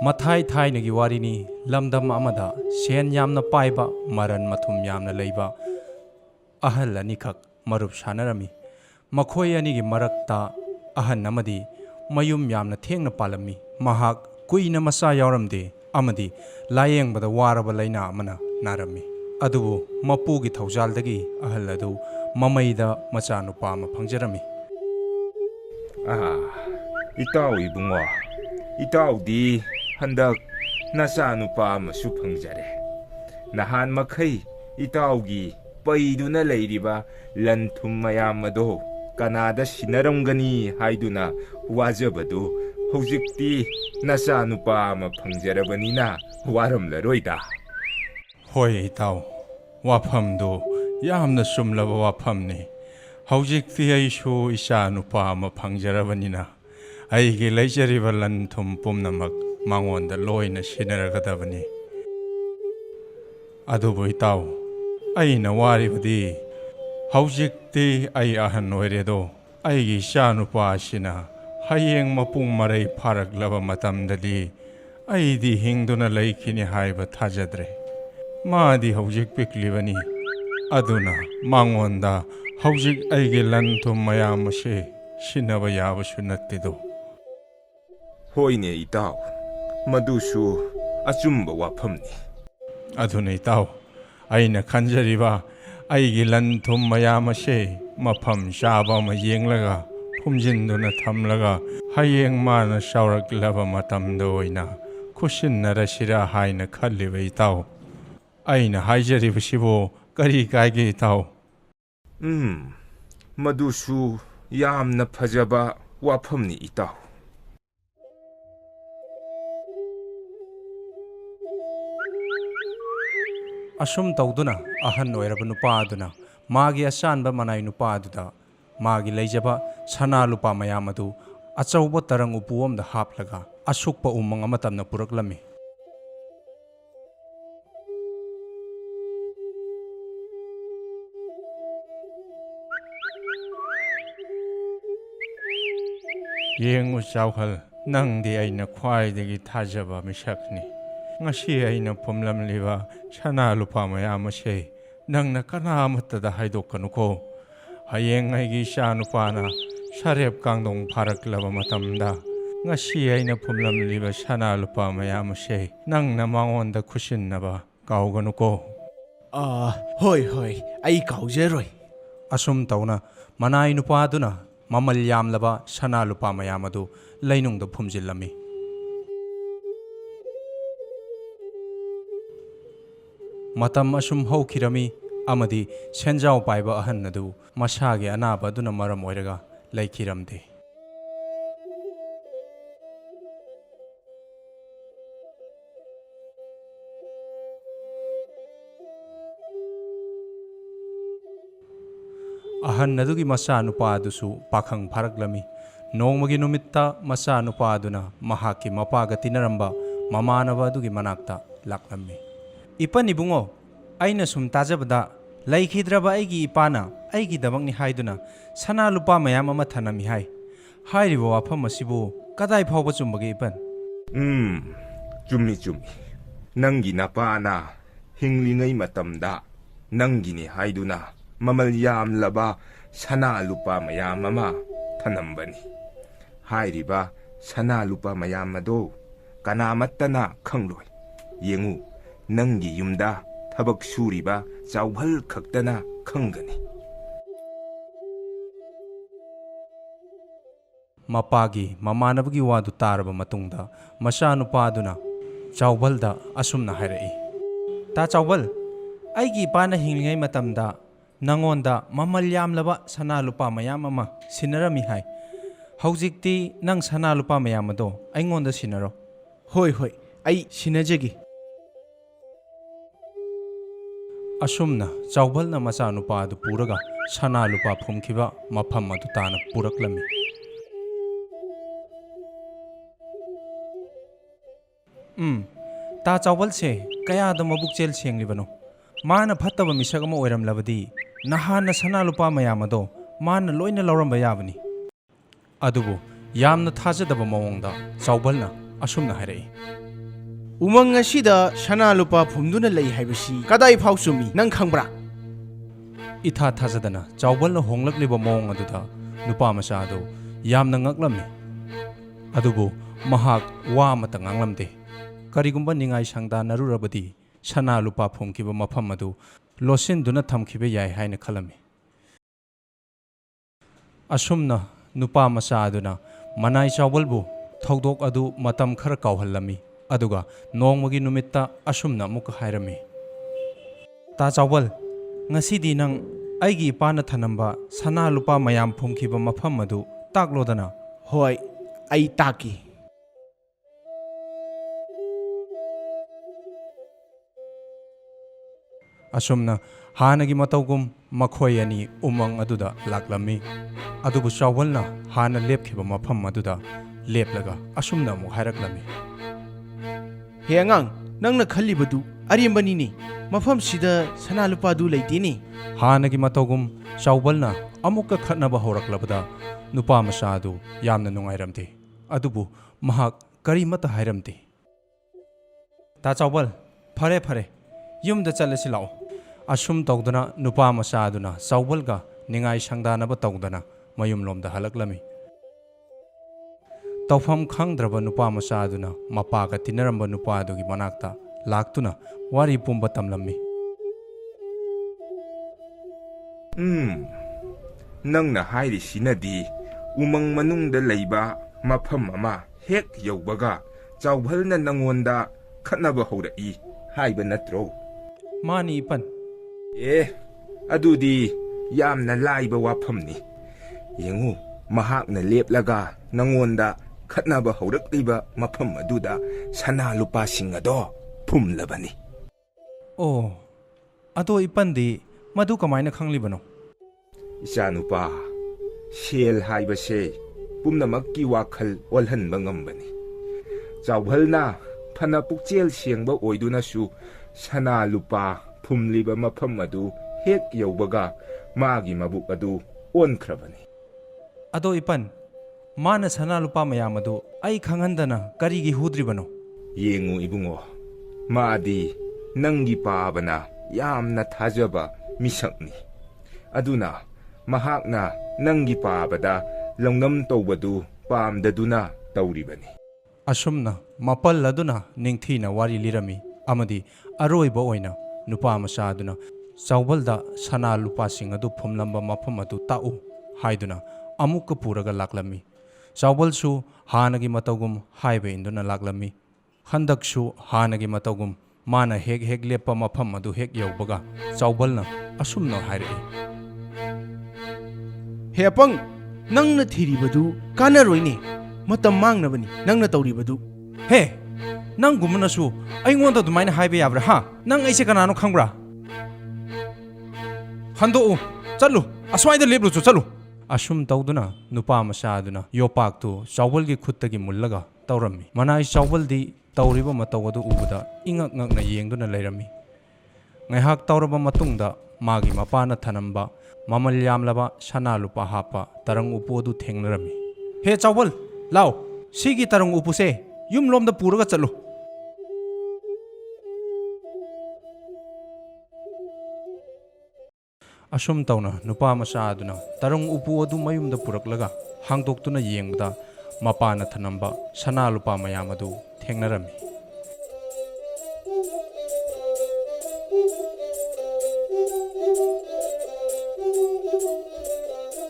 ꯃꯊꯥꯏ ꯊꯥꯏꯅꯒꯤ ꯋꯥꯔꯤꯅꯤ ꯂꯝꯗꯝ ꯑꯃꯗ ꯁꯦꯟ ꯌꯥꯝꯅ ꯄꯥꯏꯕ ꯃꯔꯟ ꯃꯊꯨꯝ ꯌꯥꯝꯅ ꯂꯩꯕ ꯑꯍꯜ ꯑꯅꯤꯈꯛ ꯃꯔꯨꯞ ꯁꯥꯟꯅꯔꯝꯃꯤ ꯃꯈꯣꯏ ꯑꯅꯤꯒꯤ ꯃꯔꯛꯇ ꯑꯍꯟ ꯑꯃꯗꯤ ꯃꯌꯨꯝ ꯌꯥꯝꯅ ꯊꯦꯡꯅ ꯄꯥꯜꯂꯝꯃꯤ ꯃꯍꯥꯛ ꯀꯨꯏꯅ ꯃꯆꯥ ꯌꯥꯎꯔꯝꯗꯦ ꯑꯃꯗꯤ ꯂꯥꯌꯦꯡꯕꯗ ꯋꯥꯔꯕ ꯂꯩꯅꯥ ꯑꯃꯅ ꯅꯥꯔꯝꯃꯤ ꯑꯗꯨꯕꯨ ꯃꯄꯨꯒꯤ ꯊꯧꯖꯥꯜꯗꯒꯤ ꯑꯍꯜ ꯑꯗꯨ ꯃꯃꯩꯗ ꯃꯆꯥꯅꯨꯄꯥ ꯑꯃ ꯐꯪꯖꯔꯝꯃꯤ ꯏꯇꯥꯎ ꯏꯕꯨꯡꯉꯣ ꯏꯇꯥꯎꯗꯤ ꯍꯟꯗꯛ ꯅꯆꯥꯅꯨꯄꯥ ꯑꯃꯁꯨ ꯐꯪꯖꯔꯦ ꯅꯍꯥꯟ ꯃꯈꯩ ꯏꯇꯥꯎꯒꯤ ꯄꯩꯗꯨꯅ ꯂꯩꯔꯤꯕ ꯂꯟ ꯊꯨꯝ ꯃꯌꯥꯝ ꯑꯗꯣ ꯀꯅꯥꯗ ꯁꯤꯟꯅꯔꯝꯒꯅꯤ ꯍꯥꯏꯗꯨꯅ ꯋꯥꯖꯕꯗꯨ ꯍꯧꯖꯤꯛꯇꯤ ꯅꯆꯥꯅꯨꯄꯥ ꯑꯃ ꯐꯪꯖꯔꯕꯅꯤꯅ ꯋꯥꯔꯝꯂꯔꯣꯏꯗ ꯍꯣꯏ ꯏꯇꯥꯎ ꯋꯥꯐꯝꯗꯨ ꯌꯥꯝꯅ ꯆꯨꯝꯂꯕ ꯋꯥꯐꯝꯅꯤ ꯍꯧꯖꯤꯛꯇꯤ ꯑꯩꯁꯨ ꯏꯆꯥ ꯅꯨꯄꯥ ꯑꯃ ꯐꯪꯖꯔꯕꯅꯤ나 ꯑꯩꯒꯤ ꯂꯩꯖꯔꯤꯕ ꯂꯟ ꯊꯨꯝ ꯄꯨꯝꯅꯃꯛ ꯃꯉꯣꯟꯗ ꯂꯣꯏꯅ ꯁꯤꯟꯅꯔꯒꯗꯕꯅꯤ ꯑꯗꯨꯕꯨ ꯏꯇꯥꯎ ꯑꯩꯅ ꯋꯥꯔꯤꯕꯗꯤ ꯍꯧꯖꯤꯛꯇꯤ ꯑꯩ ꯑꯍꯟ ꯑꯣꯏꯔꯦꯗꯣ ꯑꯩꯒꯤ ꯏꯆꯥ ꯅꯨꯄꯥ ꯑꯁꯤꯅ ꯍꯌꯦꯡ ꯃꯄꯨꯡ ꯃꯔꯩ ꯐꯥꯔꯛꯂꯕ ꯃꯇꯝꯗꯗꯤ ꯑꯩꯗꯤ ꯍꯤꯡꯗꯨꯅ ꯂꯩꯈꯤꯅꯤ ꯍꯥꯏꯕ ꯊꯥꯖꯗ꯭ꯔꯦ 마디 hꯧꯖꯤꯛ ꯄꯤꯛꯂꯤꯕꯅꯤ ꯑꯗꯨꯅ ꯃꯉꯣꯟꯗ ꯍꯧꯖꯤꯛ ꯑꯩꯒꯤ ꯂꯟ ꯊꯨꯝ ꯃꯌꯥꯝ ꯑꯁꯤ ꯁꯤꯟꯅꯕ ꯌꯥꯕꯁꯨ ꯅꯠꯇꯦꯗꯣ ꯍꯣꯏꯅꯦ ꯏꯇꯥꯎ ꯃꯗꯨꯁꯨ ꯑꯆꯨꯝꯕ ꯋꯥꯐꯝꯅꯤ ꯑꯗꯨꯅ ꯏꯇꯥꯎ ꯑꯩꯅ ꯈꯟꯖꯔꯤꯕ ꯑꯩꯒꯤ ꯂꯟ ꯊꯨꯝ ꯃꯌꯥꯝ ꯑꯁꯤ ꯃꯐꯝ ꯆꯥꯕ ꯑꯃ ꯌꯦꯡꯂꯒ ꯐꯨꯝꯖꯤꯟꯗꯨꯅ ꯊꯝꯂꯒ ꯍꯌꯦꯡ ꯃꯥꯅ ꯆꯥꯎꯔꯛꯂꯕ ꯃꯇꯝꯗ ꯑꯣꯏꯅ ꯈꯨꯠꯁꯤꯟꯅꯔꯁꯤꯔꯥ ꯍꯥꯏꯅ ꯈꯜꯂꯤꯕ ꯏꯇꯥꯎ ꯑꯩꯅ ꯍꯥꯏꯖꯔꯤꯕꯁꯤꯕꯨ ꯀꯔꯤ ꯀꯥꯏꯒꯦ ꯏꯇꯥꯎ मधुसु यामना फजबा वाफमनी इताउ असुम तौदुना अहन ओइरबा नुपा अदुना मागी असानबा मनाई नुपा अदुदा मागी लैजबा सना लुपा मयाम अदु अचौबा तरंग उपुवमदा हापलगा असुकपा उमंग अमतमना पुरकलमी येंगु चावहल नंगदि अइना ख्वाइदगी थाजबा मिसकनी ngasi aina phumlamliba sana lupa mayam ase nangna kanamattada haidokkanuko hayeng aigi sha nupana sarep kangdong pharaklaba matamda ngasi aina phumlamliba sana lupa mayam ase nangna mangonda khusinnaba kauganuko hoi hoi ai kaujeroi asum tauna manai nupa aduna mamal yamlaba sana lupa mayam adu leinungda phumjillami matam asum hokirami amadi senjau paiba ahan adu masage anaba aduna maram oiraga laikhiramde ahan adugi masa nupa adusu pakhang pharaklami nongmagi numitta masa nupa aduna mahaki mapaga tinaramba mamanaba adugi manakta laklami इपन Ibungo आइना सुम ताजबदा लैखिद्रबा आइगी इपाना आइगी दबंगनि हाइदुना सना लुपा मयाम अमा थनमि high हाइरिबो वाफम असिबु कदाइ फावबा चुम्बगे इपन चुम्मी चुम्मी नंगी नपाना हिंगलिंगै मतमदा नंगिनि हाइदुना ममल यामलबा सना लुपा मयाम अमा थनमबनि हाइरिबा सना लुपा मयाम अदो कनामत्तना खंगलोय येंगु नंगी युमदा थबक सूरीबा चावभल खक्तना खंगनी मपागी ममानबगी वादु तारबा मतुंगदा मसा नुपादुना चावभलदा असुमना हाइरई ता चावभल आइगी पाना हिंगलिंगै मतमदा नंगोंदा ममल यामलबा सना लुपा मयाम अमा सिनरमी हाइ हौजिक्ति नंग सना लुपा मयाम अदो अइंगोंदा सिनरो hoi hoi ai sinajegi असुमना चावभलना मचा नुपा अदु पुरगा सना लुपा फुमखिबा मफम अदु ताना पुरकलमी ता चावभल से कयादा मबुकचेल सेंगलिबनो माना फत्तबा मिसक अमा ओइरमलबदी नहाना सना लुपा मयाम अदो माना लोइना लौरंबा याबनी अदुबु यामना थाजदबा मवंगदा चावभलना असुमना हाइरई ꯎꯃꯪ ꯑꯁꯤꯗ ꯁꯅꯥ ꯂꯨꯄꯥ ꯐꯨꯝꯗꯨꯅ ꯂꯩ ꯍꯥꯏꯕꯁꯤ ꯀꯗꯥꯏ ꯐꯥꯎ ꯆꯨꯝꯃꯤ ꯅꯪ ꯈꯪꯕ꯭ꯔꯥ? ꯏꯊꯥ ꯊꯥꯖꯗꯅ ꯆꯥꯎꯕꯜꯅ ꯍꯣꯡꯂꯛꯂꯤꯕ ꯃꯑꯣꯡ ꯑꯗꯨꯗ ꯅꯨꯄꯥ ꯃꯆꯥ ꯑꯗꯨ ꯌꯥꯝꯅ ꯉꯛꯂꯝꯃꯤ꯫ ꯑꯗꯨꯕꯨ ꯃꯍꯥꯛ ꯋꯥ ꯑꯃꯠꯇ ꯉꯥꯡꯂꯝꯗꯦ꯫ ꯀꯔꯤꯒꯨꯝꯕ ꯅꯤꯡꯉꯥꯏ ꯁꯪꯗꯥꯅꯔꯨꯔꯕꯗꯤ ꯁꯅꯥ ꯂꯨꯄꯥ ꯐꯨꯝꯈꯤꯕ ꯃꯐꯝ ꯑꯗꯨ ꯂꯣꯠꯁꯤꯟꯗꯨꯅ ꯊꯝꯈꯤꯕ ꯌꯥꯏ ꯍꯥꯏꯅ ꯈꯜꯂꯝꯃꯤ꯫ ꯑꯁꯨꯝꯅ ꯅꯨꯄꯥ ꯃꯆꯥ ꯑꯗꯨꯅ ꯃꯅꯥꯏ ꯆꯥꯎꯕꯜꯕꯨ ꯊꯧꯗꯣꯛ ꯑꯗꯨ ꯃꯇꯝ ꯈꯔ ꯀꯥꯎꯍꯜꯂꯝꯃꯤ꯫ ꯑꯗꯨꯒ ꯅꯣꯡꯃꯒꯤ ꯅꯨꯃꯤꯠꯇ ꯑꯁꯨꯝꯅ ꯑꯃꯨꯛꯀ ꯍꯥꯏꯔꯝꯃꯤ, ꯇꯥ ꯆꯥꯎꯕꯜ, ꯉꯁꯤꯗꯤ ꯅꯪ ꯑꯩꯒꯤ ꯏꯄꯥꯅ ꯊꯅꯝꯕ ꯁꯅꯥ ꯂꯨꯄꯥ ꯃꯌꯥꯝ ꯐꯨꯝꯈꯤꯕ ꯃꯐꯝ ꯑꯗꯨ ꯇꯥꯛꯂꯣꯗꯅ꯫ ꯍꯣꯏ, ꯑꯩ ꯇꯥꯛꯀꯤ꯫ ꯑꯁꯨꯝꯅ ꯍꯥꯟꯅꯒꯤ ꯃꯇꯧꯒꯨꯝ ꯃꯈꯣꯏ ꯑꯅꯤ ꯎꯃꯪ ꯑꯗꯨꯗ ꯂꯥꯛꯂꯝꯃꯤ꯫ ꯑꯗꯨꯕꯨ ꯆꯥꯎꯕꯜꯅ ꯍꯥꯟꯅ ꯂꯦꯞꯈꯤꯕ ꯃꯐꯝ ꯑꯗꯨꯗ ꯂꯦꯞꯂꯒ ꯑꯁꯨꯝꯅ ꯑꯃꯨꯛ ꯍꯥꯏꯔꯛꯂꯝꯃꯤ, ꯍꯦ ꯑꯉꯥꯡ, ꯅꯪꯅ ꯈꯜꯂꯤꯕꯗꯨ ꯑꯔꯦꯝꯕꯅꯤꯅꯦ꯫ ꯃꯐꯝꯁꯤꯗ ꯁꯅꯥ ꯂꯨꯄꯥꯗꯨ ꯂꯩꯇꯦꯅꯦ꯫ ꯍꯥꯟꯅꯒꯤ ꯃꯇꯧꯒꯨꯝ ꯆꯥꯎꯕꯜꯅ ꯑꯃꯨꯛꯀ ꯈꯠꯅꯕ ꯍꯧꯔꯛꯂꯕꯗ ꯅꯨꯄꯥ ꯃꯆꯥ ꯑꯗꯨ ꯌꯥꯝꯅ ꯅꯨꯡꯉꯥꯏꯔꯝꯗꯦ꯫ ꯑꯗꯨꯕꯨ ꯃꯍꯥꯛ ꯀꯔꯤꯃꯠꯇ ꯍꯥꯏꯔꯝꯗꯦ꯫ ꯇꯥ ꯆꯥꯎꯕꯜ, ꯐꯔꯦ ꯐꯔꯦ, ꯌꯨꯝꯗ ꯆꯠꯂꯁꯤ ꯂꯥꯛꯑꯣ꯫ ꯑꯁꯨꯝ ꯇꯧꯗꯨꯅ ꯅꯨꯄꯥ ꯃꯆꯥ ꯑꯗꯨꯅ ꯆꯥꯎꯕꯜꯒ ꯅꯤꯡꯉꯥꯏ ꯁꯪꯗꯥꯅꯕ ꯇꯧꯗꯅ ꯃꯌꯨꯝꯂꯣꯝꯗ ꯍꯜꯂꯛꯂꯝꯃꯤ꯫ ꯇꯧꯐꯝ ꯈꯪꯗ꯭ꯔꯕ ꯅꯨꯄꯥ ꯃꯆꯥ ꯑꯗꯨꯅ ꯃꯄꯥꯒ ꯇꯤꯟꯅꯔꯝꯕ ꯅꯨꯄꯥ ꯑꯗꯨꯒꯤ ꯃꯅꯥꯛꯇ ꯂꯥꯛꯇꯨꯅ ꯋꯥꯔꯤ ꯄꯨꯝꯕ ꯇꯝꯂꯝꯃꯤ꯫ ꯅꯪꯅ ꯍꯥꯏꯔꯤꯁꯤꯅꯗꯤ ꯎꯃꯪ ꯃꯅꯨꯡꯗ ꯂꯩꯕ ꯃꯐꯝ ꯑꯃ ꯍꯦꯛ ꯌꯧꯕꯒ ꯆꯥꯎꯕꯜꯅ ꯅꯪꯉꯣꯟꯗ ꯈꯠꯅꯕ ꯍꯧꯔꯛꯏ ꯍꯥꯏꯕ ꯅꯠꯇ꯭ꯔꯣ? ꯃꯥꯅꯤ ꯏꯄꯟ꯫ ꯑꯗꯨꯗꯤ ꯌꯥꯝꯅ ꯂꯥꯏꯕ ꯋꯥꯐꯝꯅꯤ꯫ ꯌꯦꯡꯉꯨ, ꯃꯍꯥꯛꯅ ꯂꯦꯞꯂꯒ ꯅꯪꯉꯣꯟꯗ ꯈꯠꯅꯕ ꯍꯧꯔꯛꯂꯤꯕ ꯃꯐꯝ ꯑꯗꯨꯗ ꯁꯅꯥ ꯂꯨꯄꯥꯁꯤꯡ ꯑꯗꯣ ꯐꯨꯝꯂꯕꯅꯤ꯫ ꯑꯣ, ꯑꯗꯣ ꯏꯄꯟꯗꯤ ꯃꯗꯨ ꯀꯃꯥꯏꯅ ꯈꯪꯂꯤꯕꯅꯣ? ꯏꯆꯥꯅꯨꯄꯥ, ꯁꯦꯜ ꯍꯥꯏꯕꯁꯦ ꯄꯨꯝꯅꯃꯛꯀꯤ ꯋꯥꯈꯜ ꯑꯣꯜꯍꯟꯕ ꯉꯝꯕꯅꯤ꯫ ꯆꯥꯎꯕꯜꯅ ꯐꯅ ꯄꯨꯛꯆꯦꯜ ꯁꯦꯡꯕ ꯑꯣꯏꯗꯨꯅꯁꯨ ꯁꯅꯥ ꯂꯨꯄꯥ ꯐꯨꯝꯂꯤꯕ ꯃꯐꯝ ꯑꯗꯨ ꯍꯦꯛ ꯌꯧꯕꯒ ꯃꯥꯒꯤ ꯃꯕꯨꯛ ꯑꯗꯨ ꯑꯣꯟꯈ꯭ꯔꯕꯅꯤ꯫ ꯑꯗꯣ ꯏꯄꯟ, ꯃꯥꯅ ꯁꯅꯥ ꯂꯨꯄꯥ ꯃꯌꯥꯝ ꯑꯗꯨ ꯑꯩ ꯈꯪꯍꯟꯗꯅ ꯀꯔꯤꯒꯤ ꯍꯨꯗ꯭ꯔꯤꯕꯅꯣ? ꯌꯦꯡꯉꯨ ꯏꯕꯨꯡꯉꯣ, ꯃꯥꯗꯤ ꯅꯪꯒꯤ ꯄꯥꯕꯅ ꯌꯥꯝꯅ ꯊꯥꯖꯕ ꯃꯤꯁꯛꯅꯤ꯫ ꯑꯗꯨꯅ ꯃꯍꯥꯛꯅ ꯅꯪꯒꯤ ꯄꯥꯕꯗ ꯂꯧꯅꯝ ꯇꯧꯕꯗꯨ ꯄꯥꯝꯗꯗꯨꯅ ꯇꯧꯔꯤꯕꯅꯤ꯫ ꯑꯁꯨꯝꯅ ꯃꯄꯜ ꯑꯗꯨꯅ ꯅꯤꯡꯊꯤꯅ ꯋꯥꯔꯤ ꯂꯤꯔꯝꯃꯤ ꯑꯃꯗꯤ ꯑꯔꯣꯏꯕ ꯑꯣꯏꯅ ꯅꯨꯄꯥ ꯃꯆꯥ ꯑꯗꯨꯅ ꯆꯥꯎꯕꯜꯗ ꯁꯅꯥ ꯂꯨꯄꯥꯁꯤꯡ ꯑꯗꯨ ꯐꯨꯝꯂꯝꯕ ꯃꯐꯝ ꯑꯗꯨ ꯇꯥꯛꯎ ꯍꯥꯏꯗꯨꯅ ꯑꯃꯨꯛꯀ ꯄꯨꯔꯒ ꯂꯥꯛꯂꯝꯃꯤ꯫ ꯆꯥꯎꯕꯜꯁꯨ ꯍꯥꯟꯅꯒꯤ ꯃꯇꯧꯒꯨꯝ ꯍꯥꯏꯕ ꯏꯟꯗꯨꯅ ꯂꯥꯛꯂꯝꯃꯤ꯫ ꯍꯟꯗꯛꯁꯨ ꯍꯥꯟꯅꯒꯤ ꯃꯇꯧꯒꯨꯝ ꯃꯥꯅ ꯍꯦꯛ ꯍꯦꯛ ꯂꯦꯞꯄ ꯃꯐꯝ ꯑꯗꯨ ꯍꯦꯛ ꯌꯧꯕꯒ ꯆꯥꯎꯕꯜꯅ ꯑꯁꯨꯝꯅ ꯍꯥꯏꯔꯛꯏ, ꯍꯦ ꯑꯄꯪ, ꯅꯪꯅ ꯊꯤꯔꯤꯕꯗꯨ ꯀꯥꯟꯅꯔꯣꯏꯅꯦ꯫ ꯃꯇꯝ ꯃꯥꯡꯅꯕꯅꯤ ꯅꯪꯅ ꯇꯧꯔꯤꯕꯗꯨ꯫ ꯍꯦ, ꯅꯪꯒꯨꯝꯕꯅꯁꯨ ꯑꯩꯉꯣꯟꯗ ꯑꯗꯨꯃꯥꯏꯅ ꯍꯥꯏꯕ ꯌꯥꯕ꯭ꯔꯥ? ꯍꯥ? ꯅꯪ ꯑꯩꯁꯦ ꯀꯅꯥꯅꯣ ꯈꯪꯕ꯭ꯔꯥ? ꯍꯟꯗꯣꯛꯎ, ꯆꯠꯂꯨ, ꯑꯁ꯭ꯋꯥꯏꯗ ꯂꯦꯞꯂꯨꯆꯣ, ꯆꯠꯂꯨ꯫ ꯑꯁꯨꯝ ꯇꯧꯗꯨꯅ ꯅꯨꯄꯥ ꯃꯆꯥ ꯑꯗꯨꯅ ꯌꯣꯄꯥꯛꯇꯨ ꯆꯥꯎꯕꯜꯒꯤ ꯈꯨꯠꯇꯒꯤ ꯃꯨꯜꯂꯒ ꯇꯧꯔꯝꯃꯤ꯫ ꯃꯅꯥꯏ ꯆꯥꯎꯕꯜꯗꯤ ꯇꯧꯔꯤꯕ ꯃꯇꯧ ꯑꯗꯨ ꯎꯕꯗ ꯏꯉꯛ ꯉꯛꯅ ꯌꯦꯡꯗꯨꯅ ꯂꯩꯔꯝꯃꯤ꯫ ꯉꯥꯏꯍꯥꯛ ꯇꯧꯔꯕ ꯃꯇꯨꯡꯗ ꯃꯥꯒꯤ ꯃꯄꯥꯅ ꯊꯅꯝꯕ ꯃꯃꯜ ꯌꯥꯝꯂꯕ ꯁꯅꯥ ꯂꯨꯄꯥ ꯍꯥꯞꯄ ꯇꯔꯪ ꯎꯄꯨ ꯑꯗꯨ ꯊꯦꯡꯅꯔꯝꯃꯤ꯫ ꯍꯦ ꯆꯥꯎꯕꯜ, ꯂꯥꯎ, ꯁꯤꯒꯤ ꯇꯔꯪ ꯎꯄꯨꯁꯦ ꯌꯨꯝꯂꯣꯝꯗ ꯄꯨꯔꯒ ꯆꯠꯂꯨ꯫ ꯑꯁꯨꯝ ꯇꯧꯅ ꯅꯨꯄꯥ ꯃꯆꯥ ꯑꯗꯨꯅ ꯇꯔꯪ ꯎꯄꯨ ꯑꯗꯨ ꯃꯌꯨꯝꯗ ꯄꯨꯔꯛꯂꯒ ꯍꯥꯡꯗꯣꯛꯇꯨꯅ ꯌꯦꯡꯕꯗ ꯃꯄꯥꯅ ꯊꯅꯝꯕ ꯁꯅꯥ ꯂꯨꯄꯥ ꯃꯌꯥꯝ ꯑꯗꯨ ꯊꯦꯡꯅꯔꯝꯃꯤ꯫